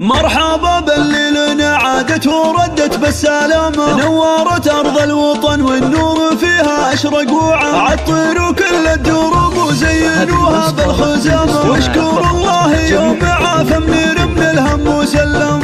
مرحبا بالليل عادت وردت بالسلامة، نورت أرض الوطن والنور فيها أشرق وعام، عطروا كل الدروب وزينوها بالخزامة، واشكر الله يوم عافى منير من الهم وسلم.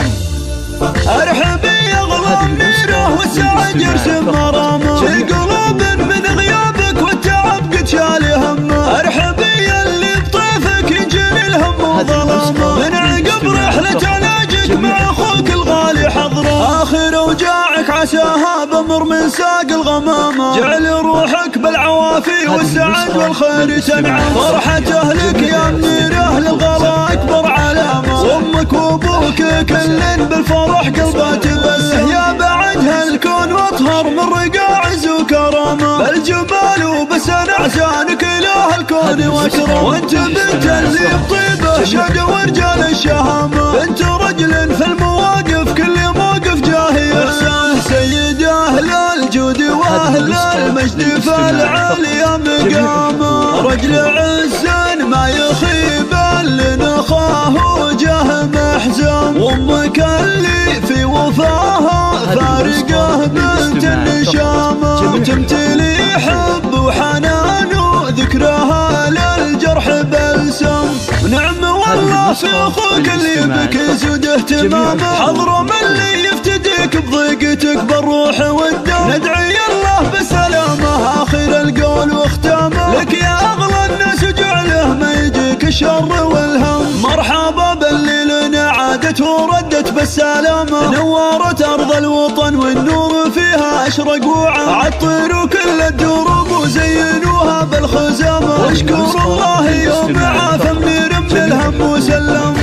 ارحبي يا غلام نيره والسعد يرسم مرامه، في قلوب من غيابك والتعب قد شال همه، ارحبي اللي بطيفك ينجلي الهم وظلامه، من عقب رحلة علاجك مع اخوك الغالي حضره، اخر اوجاعك عساها بمر من ساق الغمامه، جعل روحك بالعوافي والسعد والخير تنعم، فرحة اهلك يا منيره للغلا اكبر علامه، وامك وابوك كل بالفرح قلبه تبسم، يا بعد هالكون واطهر من رقاع عز وكرامه، بالجبال وبسن احزانك اله الكون واكرم، وانت بنت اللي بطيبه شهد ورجال الشهامه، بنت رجل في المواقف كل موقف جاهي احسان، سيد اهل الجود واهل المجد فالعالي مقامه، رجل عز ما يخيب لنخاه وجه محزم، وامك اللي في وفاها فارقه بنت النشامه، وتمتلي حب وحنان وذكرها للجرح بلسم، ونعم والله في اخوك اللي بك يزود اهتمامه، حضره من اللي يفتديك بضيقتك بالروح والدم، ندعي الله بسلامه اخر القول واختامه، لك يا اغلى الناس وجعله ما يجيك الشر والهم، مرحبا بالليل عادت وردت بالسلامة، نورت أرض الوطن والنور فيها أشرق وعام، عطروا كل الدروب وزينوها بالخزامة، واشكر الله يوم عافى منير من الهم وسلم.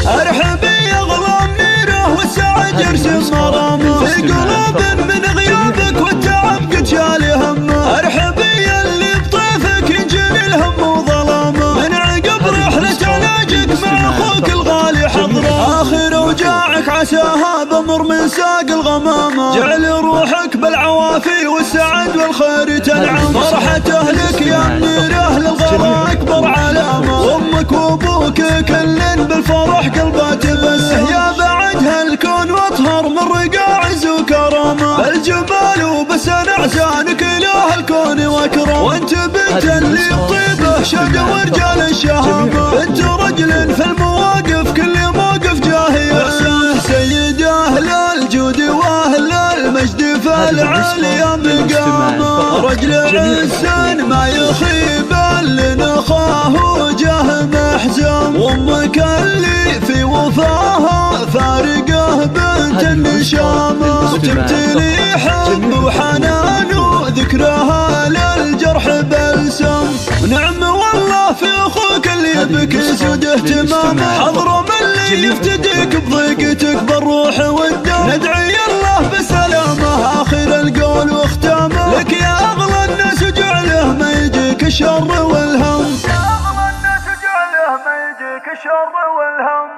ارحبي يا غلام نيره والسعد يرسم مرامه، في قلوب من غيابك والتعب قد شال همه، ارحبي اللي بطيفك ينجلي الهم وظلامه، من عقب رحلة علاجك مع اخوك الغالي حضره، اخر اوجاعك عساها بمر من ساق الغمامه، جعل روحك بالعوافي والسعد والخير تنعم، فرحة اهلك يا منيره للغلا اكبر علامه، وامك وابوك كل بالفرح قلبه تبسم، يا بعد هالكون واطهر من رقاع عز وكرامه، بالجبال وبسن احزانك اله الكون واكرم، وانت بنت اللي بطيبه شهد ورجال الشهامه، بنت رجل في المواقف كل موقف جاهي احسان، سيد اهل الجود واهل المجد فالعالي مقامه، رجل عز ما يخيب لنخاه وجه محزم، وامك اللي في وفاها فارقه بنت النشامه، وتمتلي حب وحنان وذكرها للجرح بلسم، ونعم والله في اخوك اللي بك يسود اهتمامه، حضره من اللي يفتديك بضيقتك بالروح والدم، ندعي الله بسلامه اخر القول واختامه، لك يا اغلى الناس وجعله ما يجيك الشر والهم، يا اغلى الناس وجعله ما يجيك الشر والهم.